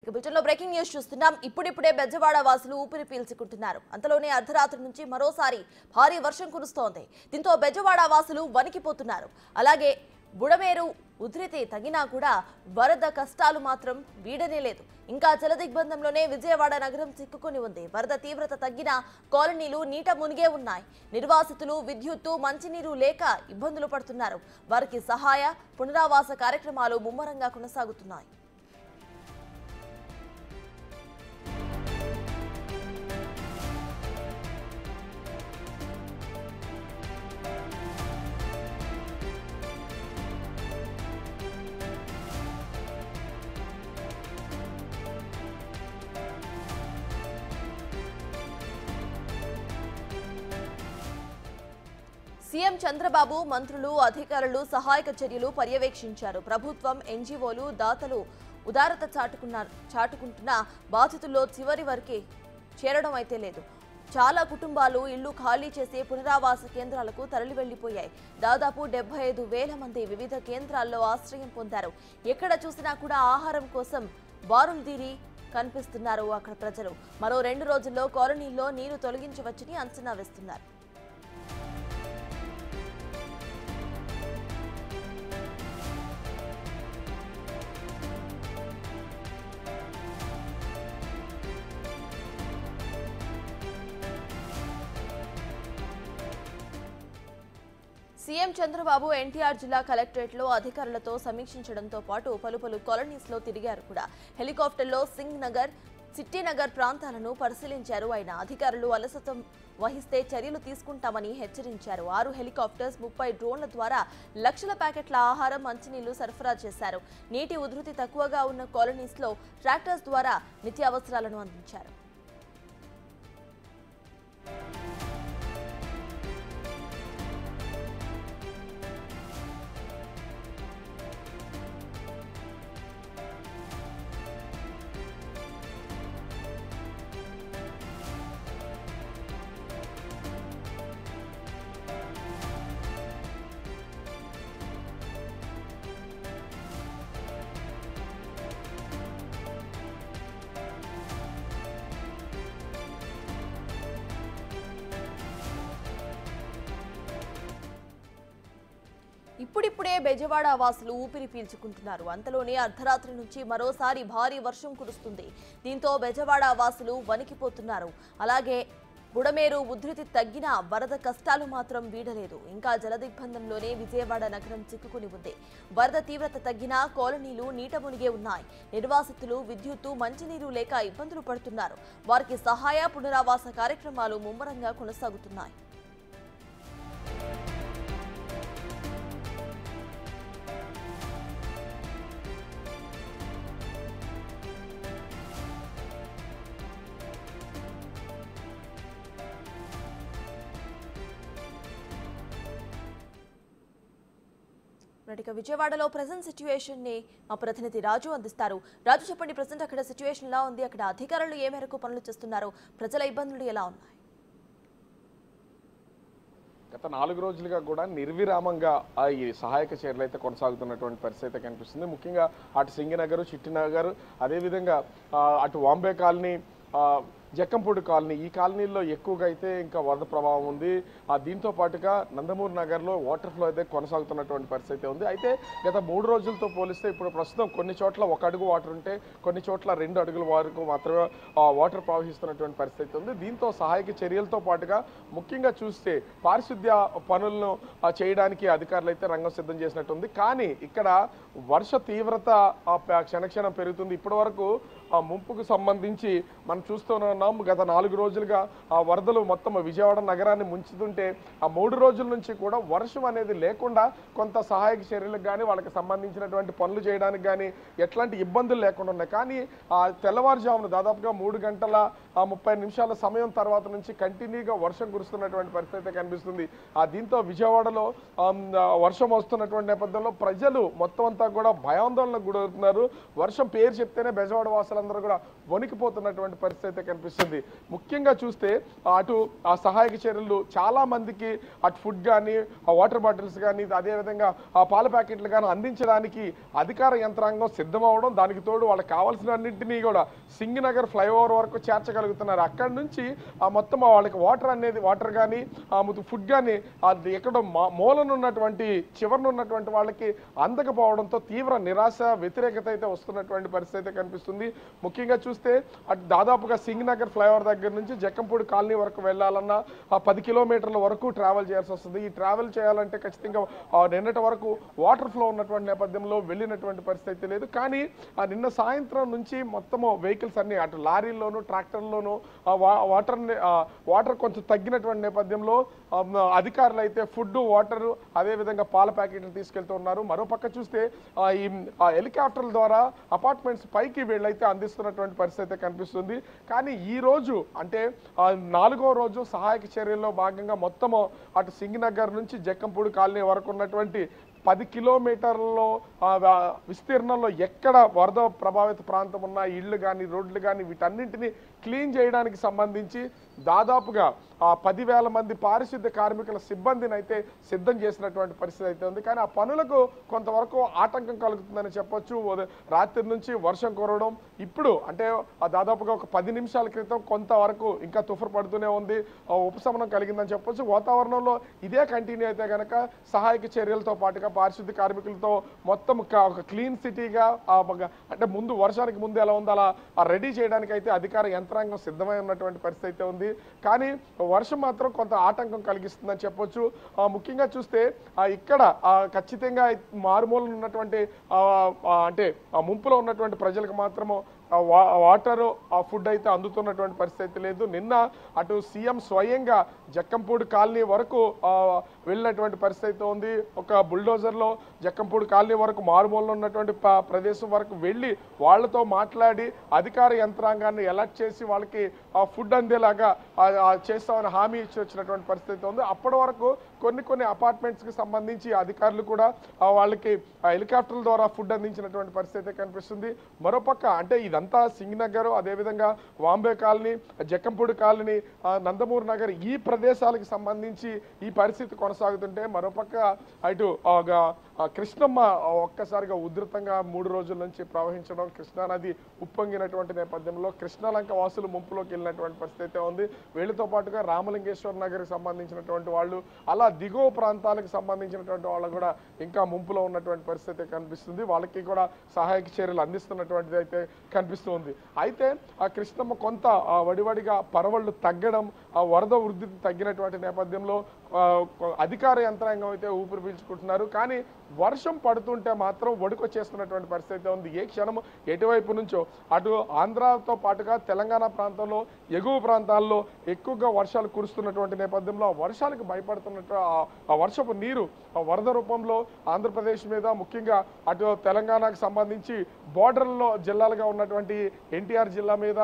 బులెటిన్లో breaking news చూస్తున్నాం. ఇప్పుడిప్పుడే బెజవాడ వాసులు ఊపిరి పీల్చుకుంటున్నారు. అంతలోనే అర్ధరాత్రి నుంచి మరోసారి భారీ వర్షం కురుస్తోంది. దీంతో బెజవాడ వాసులు వణికిపోతున్నారు. అలాగే బుడమేరు ఉధృతి తగ్గినా కూడా వరద కష్టాలు మాత్రం వీడనే లేదు. ఇంకా జలదిగ్బంధంలోనే విజయవాడ నగరం చిక్కుకొని ఉంది. వరద తీవ్రత తగ్గిన కాలనీలు నీట మునిగే ఉన్నాయి. నిర్వాసితులు విద్యుత్తు, మంచినీరు లేక ఇబ్బందులు పడుతున్నారు. వారికి సహాయ పునరావాస కార్యక్రమాలు ముమ్మరంగా కొనసాగుతున్నాయి. సీఎం చంద్రబాబు, మంత్రులు, అధికారులు సహాయక చర్యలు పర్యవేక్షించారు. ప్రభుత్వం, ఎన్జీఓలు, దాతలు ఉదారత చాటుకుంటున్న బాధితుల్లో చివరి వరకు చేరడం అయితే లేదు. చాలా కుటుంబాలు ఇళ్లు ఖాళీ చేసి పునరావాస కేంద్రాలకు తరలి వెళ్లిపోయాయి. దాదాపు 75,000 మంది వివిధ కేంద్రాల్లో ఆశ్రయం పొందారు. ఎక్కడ చూసినా కూడా ఆహారం కోసం బారులు తీరి కనిపిస్తున్నారు అక్కడ ప్రజలు. మరో 2 రోజుల్లో కాలనీల్లో నీరు తొలగించవచ్చని అంచనా వేస్తున్నారు. సీఎం చంద్రబాబు ఎన్టీఆర్ జిల్లా కలెక్టరేట్లో అధికారులతో సమీక్షించడంతో పాటు పలు కాలనీస్ లో తిరిగారు కూడా. హెలికాప్టర్లో సింగ్ నగర్, సిటీ నగర్ ప్రాంతాలను పరిశీలించారు ఆయన. అధికారులు అలసత్వం వహిస్తే చర్యలు తీసుకుంటామని హెచ్చరించారు. 6 హెలికాప్టర్స్, 30 డ్రోన్ల ద్వారా లక్షల ప్యాకెట్ల ఆహారం, మంచినీళ్లు సరఫరా చేశారు. నీటి ఉధృతి తక్కువగా ఉన్న కాలనీస్ లో ట్రాక్టర్స్ ద్వారా నిత్యావసరాలను అందించారు. ఇప్పుడిప్పుడే బెజవాడ వాసులు ఊపిరి పీల్చుకుంటున్నారు. అంతలోనే అర్ధరాత్రి నుంచి మరోసారి భారీ వర్షం కురుస్తుంది. దీంతో బెజవాడ వాసులు వణికిపోతున్నారు. అలాగే బుడమేరు ఉధృతి తగ్గినా వరద కష్టాలు మాత్రం వీడలేదు. ఇంకా జలదిగ్బంధంలోనే విజయవాడ నగరం చిక్కుకుని ఉంది. వరద తీవ్రత తగ్గినా కాలనీలు నీట మునిగే ఉన్నాయి. నిర్వాసితులు విద్యుత్తు, మంచినీరు లేక ఇబ్బందులు పడుతున్నారు. వారికి సహాయ పునరావాస కార్యక్రమాలు ముమ్మరంగా కొనసాగుతున్నాయి. విజయవాడలో ప్రెజెంట్ సిచ్యువేషన్ ని మా ప్రతినిధి రాజు అందిస్తారు. రాజు, చెప్పండి, ప్రెజెంట్ అక్కడ సిచ్యువేషన్ ఎలా ఉంది? అక్కడ అధికారులు ఏ మేరకు పనులు చేస్తున్నారు? ప్రజల ఇబ్బందులు ఎలా ఉన్నాయి? గత 4 రోజులుగా కూడా నిర్విరామంగా ఈ సహాయక చర్యలు అయితే కొనసాగుతున్నటువంటి పరిస్థితి అయితే కనిపిస్తుంది. ముఖ్యంగా అటు సింగినగర్, చిట్టినగర్, అదేవిధంగా అటు వాంబే కాలనీ, జక్కంపూడి కాలనీ, ఈ కాలనీల్లో ఎక్కువగా అయితే ఇంకా వరద ప్రభావం ఉంది. దీంతో పాటుగా నందమూరి నగర్లో వాటర్ ఫ్లో అయితే కొనసాగుతున్నటువంటి పరిస్థితి ఉంది. అయితే గత 3 రోజులతో పోలిస్తే ఇప్పుడు ప్రస్తుతం కొన్ని చోట్ల 1 అడుగు వాటర్ ఉంటే, కొన్ని చోట్ల 2 అడుగుల వరకు మాత్రమే వాటర్ ప్రవహిస్తున్నటువంటి పరిస్థితి ఉంది. దీంతో సహాయక చర్యలతో పాటుగా ముఖ్యంగా చూస్తే పారిశుద్ధ్య పనులను చేయడానికి అధికారులు అయితే రంగం సిద్ధం చేసినట్టుంది. కానీ ఇక్కడ వర్ష తీవ్రత క్షణక్షణం పెరుగుతుంది. ఇప్పటి వరకు ముంపుకు సంబంధించి మనం చూస్తున్నాం. గత 4 రోజులుగా వరదలు మొత్తం విజయవాడ నగరాన్ని ముంచుతుంటే ఆ 3 రోజుల నుంచి కూడా వర్షం అనేది లేకుండా కొంత సహాయక చర్యలకు కానీ వాళ్ళకి సంబంధించినటువంటి పనులు చేయడానికి కానీ ఎట్లాంటి ఇబ్బందులు లేకుండా ఉన్నాయి. కానీ తెల్లవారుజామున దాదాపుగా 3 గంటల 30 నిమిషాల సమయం తర్వాత నుంచి కంటిన్యూగా వర్షం కురుస్తున్నటువంటి పరిస్థితి కనిపిస్తుంది. దీంతో విజయవాడలో వర్షం వస్తున్నటువంటి నేపథ్యంలో ప్రజలు మొత్తం అంతా కూడా భయాందోళనకు గురవుతున్నారు. వర్షం పేరు చెప్తేనే బెజవాడ వాసులందరూ కూడా వణికిపోతున్నటువంటి పరిస్థితి కనిపిస్తుంది. కనిపిస్తుంది. ముఖ్యంగా చూస్తే అటు ఆ సహాయక చర్యలు చాలా మందికి అటు ఫుడ్ కానీ, ఆ వాటర్ బాటిల్స్ కానీ, అదేవిధంగా ఆ పాల ప్యాకెట్లు కానీ అందించడానికి అధికార యంత్రాంగం సిద్ధమవడం, దానికి తోడు వాళ్ళకి కావాల్సిన అన్నింటినీ కూడా సింగనగర్ ఫ్లైఓవర్ వరకు చేర్చగలుగుతున్నారు. అక్కడి నుంచి మొత్తం వాళ్ళకి వాటర్ కానీ ఫుడ్ కానీ అది ఎక్కడో మూలనున్నటువంటి చివరనున్నటువంటి వాళ్ళకి అందకపోవడంతో తీవ్ర నిరాశ వ్యతిరేకత అయితే వస్తున్నటువంటి పరిస్థితి అయితే కనిపిస్తుంది. ముఖ్యంగా చూస్తే అటు దాదాపుగా సింగనగర్ ఫ్లైఓవర్ దగ్గర నుంచి జక్కంపూడి కాలనీ వరకు వెళ్ళాలన్నా 10 కిలోమీటర్ల వరకు ట్రావెల్ చేయాల్సి వస్తుంది. ఈ ట్రావెల్ చేయాలంటే ఖచ్చితంగా నిన్నటి వరకు వాటర్ ఫ్లో ఉన్నటువంటి నేపథ్యంలో వెళ్ళినటువంటి పరిస్థితి లేదు. కానీ నిన్న సాయంత్రం నుంచి మొత్తము వెహికల్స్ అన్ని అటు లారీల్లోనూ ట్రాక్టర్లోనూ వాటర్ కొంచెం తగ్గినటువంటి నేపథ్యంలో అధికారులు అయితే ఫుడ్, వాటర్, అదేవిధంగా పాల ప్యాకెట్లు తీసుకెళ్తూ ఉన్నారు. మరోపక్క చూస్తే ఈ హెలికాప్టర్ల ద్వారా అపార్ట్మెంట్స్ పైకి వీళ్ళైతే అందిస్తున్నటువంటి పరిస్థితి కనిపిస్తుంది. కానీ ఈ రోజు అంటే 4వ రోజు సహాయక చర్యల్లో భాగంగా మొత్తము అటు సింగనగర్ నుంచి జక్కంపూడి కాలనీ వరకు ఉన్నటువంటి 10 కిలోమీటర్లలో విస్తీర్ణంలో ఎక్కడ వరద ప్రభావిత ప్రాంతం ఉన్న ఇళ్ళు కానీ, రోడ్లు కానీ వీటన్నింటినీ క్లీన్ చేయడానికి సంబంధించి దాదాపుగా 10,000 మంది పారిశుద్ధ్య కార్మికుల సిబ్బందిని అయితే సిద్ధం చేసినటువంటి పరిస్థితి అయితే ఉంది. కానీ ఆ పనులకు కొంతవరకు ఆటంకం కలుగుతుందని చెప్పొచ్చు. రాత్రి నుంచి వర్షం కురవడం, ఇప్పుడు అంటే దాదాపుగా ఒక 10 నిమిషాల క్రితం కొంతవరకు ఇంకా తుఫరు పడుతూనే ఉంది, ఉపశమనం కలిగిందని చెప్పొచ్చు. వాతావరణంలో ఇదే కంటిన్యూ అయితే కనుక సహాయక చర్యలతో పాటుగా పారిశుద్ధ్య కార్మికులతో మొత్తం ఒక క్లీన్ సిటీగా అంటే ముందు వర్షానికి ముందు ఎలా ఉందో అలా రెడీ చేయడానికి అయితే అధికార యంత్రాంగం సిద్ధమై ఉన్నటువంటి పరిస్థితి అయితే ఉంది. కానీ వర్షం మాత్రం కొంత ఆటంకం కలిగిస్తుందని చెప్పొచ్చు. ముఖ్యంగా చూస్తే ఇక్కడ ఖచ్చితంగా మారుమూల ఉన్నటువంటి అంటే ముంపులో ఉన్నటువంటి ప్రజలకు మాత్రము వాటర్, ఫుడ్ అయితే అందుతున్నటువంటి పరిస్థితి లేదు. నిన్న అటు సీఎం స్వయంగా జక్కంపూడి కాలనీ వరకు వెళ్ళినటువంటి పరిస్థితి ఉంది. ఒక బుల్డోజర్లో జక్కంపూడి కాలనీ వరకు మారుమూలలో ఉన్నటువంటి ప్రదేశం వరకు వెళ్ళి వాళ్ళతో మాట్లాడి అధికార యంత్రాంగాన్ని అలర్ట్ చేసి వాళ్ళకి ఫుడ్ అందేలాగా చేస్తామని హామీ ఇచ్చి వచ్చినటువంటి పరిస్థితి ఉంది. అప్పటి వరకు కొన్ని అపార్ట్మెంట్స్కి సంబంధించి అధికారులు కూడా వాళ్ళకి హెలికాప్టర్ల ద్వారా ఫుడ్ అందించినటువంటి పరిస్థితి కనిపిస్తుంది. మరోపక్క అంటే ఇదంతా సింగనగర్, అదేవిధంగా వాంబే కాలనీ, జక్కంపూడి కాలనీ, నందమూరి నగర్ ఈ ప్రదేశాలకు సంబంధించి ఈ పరిస్థితి కొనసాగుతుంటే మరోపక్క ఇటు కృష్ణమ్మ ఒక్కసారిగా ఉధృతంగా 3 రోజుల నుంచి ప్రవహించడం, కృష్ణానది ఉప్పొంగినటువంటి నేపథ్యంలో కృష్ణాలంక వాసులు ముంపులోకి వెళ్ళినటువంటి పరిస్థితి ఉంది. వీళ్ళతో పాటుగా రామలింగేశ్వర నగర్కి సంబంధించినటువంటి వాళ్ళు, అలా దిగువ ప్రాంతాలకు సంబంధించినటువంటి వాళ్ళు కూడా ఇంకా ముంపులో ఉన్నటువంటి పరిస్థితి కనిపిస్తుంది. వాళ్ళకి కూడా సహాయక చర్యలు అందిస్తున్నటువంటిది అయితే కనిపిస్తుంది. అయితే ఆ కృష్ణమ్మ కొంత వడివడిగా పరవళ్ళు తగ్గడం, ఆ వరద వృద్ధి తగ్గినటువంటి నేపథ్యంలో అధికార యంత్రాంగం అయితే ఊపిరి పీల్చుకుంటున్నారు. కానీ వర్షం పడుతుంటే మాత్రం వణుకొచ్చేస్తున్నటువంటి పరిస్థితి ఉంది. ఏ క్షణము ఎటువైపు నుంచో అటు ఆంధ్రాతో పాటుగా తెలంగాణ ప్రాంతంలో ఎగువ ప్రాంతాల్లో ఎక్కువగా వర్షాలు కురుస్తున్నటువంటి నేపథ్యంలో ఆ వర్షాలకు భయపడుతున్నట్టు ఆ వర్షపు నీరు వరద రూపంలో ఆంధ్రప్రదేశ్ మీద, ముఖ్యంగా అటు తెలంగాణకు సంబంధించి బోర్డర్లో జిల్లాలుగా ఉన్నటువంటి ఎన్టీఆర్ జిల్లా మీద,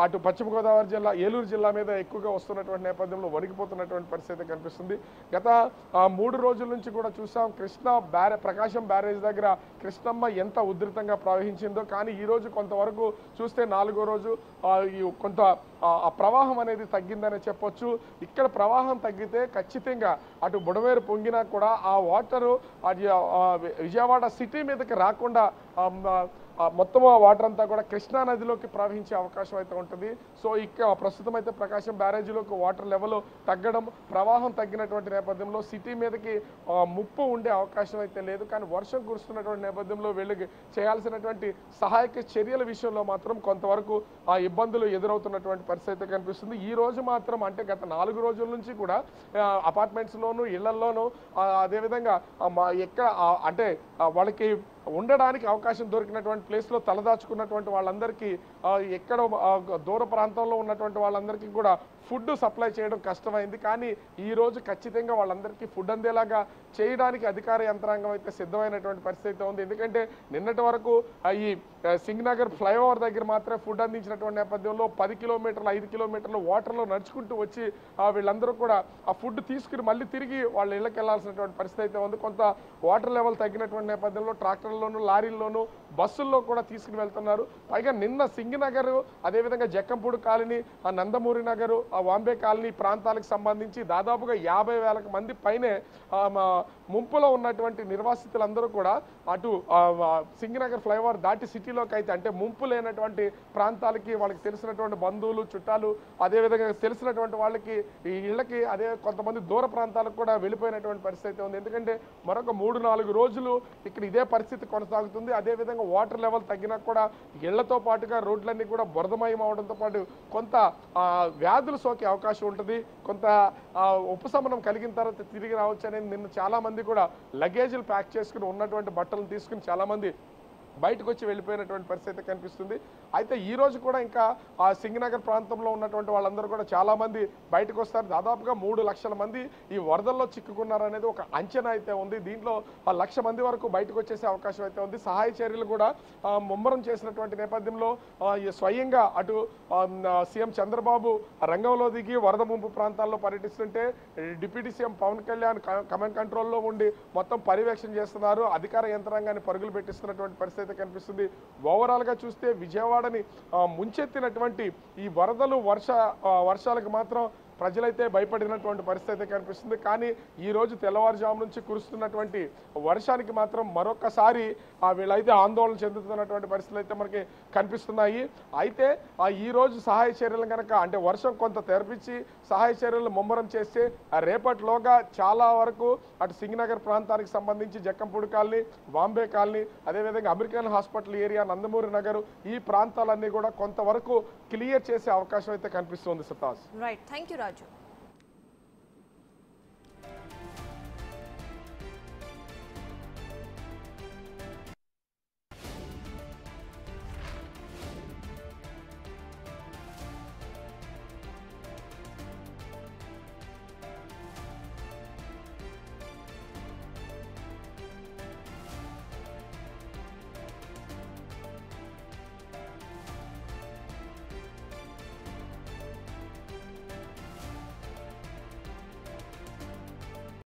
అటు పశ్చిమ గోదావరి జిల్లా, ఏలూరు జిల్లా మీద ఎక్కువగా వస్తున్నటువంటి నేపథ్యంలో వణికిపోతున్నటువంటి పరిస్థితి కనిపిస్తుంది. గత 3 రోజుల నుంచి కూడా చూసాం ప్రకాశం బ్యారేజ్ దగ్గర కృష్ణమ్మ ఎంత ఉధృతంగా ప్రవహించిందో. కానీ ఈ రోజు కొంతవరకు చూస్తే 4వ రోజు కొంత ఆ ప్రవాహం అనేది తగ్గిందని చెప్పొచ్చు. ఇక్కడ ప్రవాహం తగ్గితే ఖచ్చితంగా అటు బుడమేరు పొంగినా కూడా ఆ వాటరు విజయవాడ సిటీ మీదకి రాకుండా మొత్తం వాటర్ అంతా కూడా కృష్ణా నదిలోకి ప్రవహించే అవకాశం అయితే ఉంటుంది. సో ప్రస్తుతం అయితే ప్రకాశం బ్యారేజీలోకి వాటర్ లెవెల్ తగ్గడం, ప్రవాహం తగ్గినటువంటి నేపథ్యంలో సిటీ మీదకి ముప్పు ఉండే అవకాశం అయితే లేదు. కానీ వర్షం కురుస్తున్నటువంటి నేపథ్యంలో వీళ్ళకి చేయాల్సినటువంటి సహాయక చర్యల విషయంలో మాత్రం కొంతవరకు ఇబ్బందులు ఎదురవుతున్నటువంటి పరిస్థితి కనిపిస్తుంది. ఈ రోజు మాత్రం అంటే గత 4 రోజుల నుంచి కూడా అపార్ట్మెంట్స్లోను, ఇళ్లల్లోనూ, అదేవిధంగా ఎక్కడ అంటే వాళ్ళకి ఉండడానికి అవకాశం దొరికినటువంటి ప్లేస్లో తలదాచుకున్నటువంటి వాళ్ళందరికీ, ఎక్కడ దూర ప్రాంతంలో ఉన్నటువంటి వాళ్ళందరికీ కూడా ఫుడ్ సప్లై చేయడం కష్టమైంది. కానీ ఈ రోజు ఖచ్చితంగా వాళ్ళందరికీ ఫుడ్ అందేలాగా చేయడానికి అధికార యంత్రాంగం అయితే సిద్ధమైనటువంటి పరిస్థితి ఉంది. ఎందుకంటే నిన్నటి వరకు ఈ సింగనగర్ ఫ్లైఓవర్ దగ్గర మాత్రమే ఫుడ్ అందించినటువంటి నేపథ్యంలో 10 కిలోమీటర్లు, 5 కిలోమీటర్లు వాటర్లో నడుచుకుంటూ వచ్చి వీళ్ళందరూ కూడా ఆ ఫుడ్ తీసుకుని మళ్ళీ తిరిగి వాళ్ళ ఇళ్ళకి వెళ్లాల్సినటువంటి పరిస్థితి అయితే ఉంది. కొంత వాటర్ లెవెల్ తగ్గినటువంటి నేపథ్యంలో ట్రాక్టర్లో ట్రాక్టర్లలోను లారీల్లోను బస్సుల్లో కూడా తీసుకుని వెళ్తున్నారు. పైగా నిన్న సింగనగర్ అదేవిధంగా జక్కంపూడి కాలనీ ఆ నందమూరి నగర్ ఆ వాంబే కాలనీ ప్రాంతాలకు సంబంధించి దాదాపుగా 50,000 మంది పైనే ముంపులో ఉన్నటువంటి నిర్వాసితులందరూ కూడా అటు సింగనగర్ ఫ్లైఓవర్ దాటి సిటీలోకి అయితే అంటే ముంపు లేనటువంటి ప్రాంతాలకి వాళ్ళకి తెలిసినటువంటి బంధువులు చుట్టాలు అదేవిధంగా తెలిసినటువంటి వాళ్ళకి ఈ ఇళ్ళకి అదే కొంతమంది దూర ప్రాంతాలకు కూడా వెళ్ళిపోయినటువంటి పరిస్థితి ఉంది. ఎందుకంటే మరొక 3-4 రోజులు ఇక్కడ ఇదే పరిస్థితి కొనసాగుతుంది. అదేవిధంగా వాటర్ లెవెల్ తగ్గినా కూడా ఇళ్లతో పాటుగా రోడ్లన్నీ కూడా బురదమయం అవడంతో పాటు కొంత వ్యాధులు సోకే అవకాశం ఉంటుంది. కొంత ఉపశమనం కలిగిన తర్వాత తిరిగి రావచ్చు అనేది నిన్న చాలా మంది కూడా లగేజీలు ప్యాక్ చేసుకుని ఉన్నటువంటి బట్టలను తీసుకుని చాలా మంది బయటకు వచ్చి వెళ్ళిపోయినటువంటి పరిస్థితి కనిపిస్తుంది. అయితే ఈ రోజు కూడా ఇంకా ఆ సింగనగర్ ప్రాంతంలో ఉన్నటువంటి వాళ్ళందరూ కూడా చాలా మంది బయటకు వస్తారు. దాదాపుగా 3 లక్షల మంది ఈ వరదల్లో చిక్కుకున్నారనేది ఒక అంచనా అయితే ఉంది. దీంట్లో 1,00,000 మంది వరకు బయటకు వచ్చేసే అవకాశం అయితే ఉంది. సహాయ చర్యలు కూడా ముమ్మరం చేసినటువంటి నేపథ్యంలో స్వయంగా అటు సీఎం చంద్రబాబు రంగంలో దిగి వరద ముంపు ప్రాంతాల్లో పర్యటిస్తుంటే deputy CM Pavan Kalyan command కంట్రోల్లో ఉండి మొత్తం పర్యవేక్షణ చేస్తున్నారు. అధికార యంత్రాంగాన్ని పరుగులు పెట్టిస్తున్నటువంటి పరిస్థితి కనిపిస్తుంది. ఓవరాల్ గా చూస్తే విజయవాడని ముంచెత్తినటువంటి ఈ వరదలు వర్షాలకు మాత్రం ప్రజలైతే భయపడినటువంటి పరిస్థితి కనిపిస్తుంది. కానీ ఈ రోజు తెల్లవారుజాము నుంచి కురుస్తున్నటువంటి వర్షానికి మాత్రం మరొకసారి వీళ్ళైతే ఆందోళన చెందుతున్నటువంటి పరిస్థితులు అయితే మనకి కనిపిస్తున్నాయి. అయితే ఈ రోజు సహాయ చర్యలు కనుక అంటే వర్షం కొంత తెరపించి సహాయ చర్యలు ముమ్మరం చేస్తే రేపటిలోగా చాలా వరకు అటు సింగనగర్ ప్రాంతానికి సంబంధించి జక్కంపూడి కాలనీ వాంబే కాలనీ అదేవిధంగా American hospital area Nandamuri Nagar ఈ ప్రాంతాలన్నీ కూడా కొంతవరకు క్లియర్ చేసే అవకాశం అయితే కనిపిస్తుంది. సతాస్ రైట్, థ్యాంక్ యూ రాజు.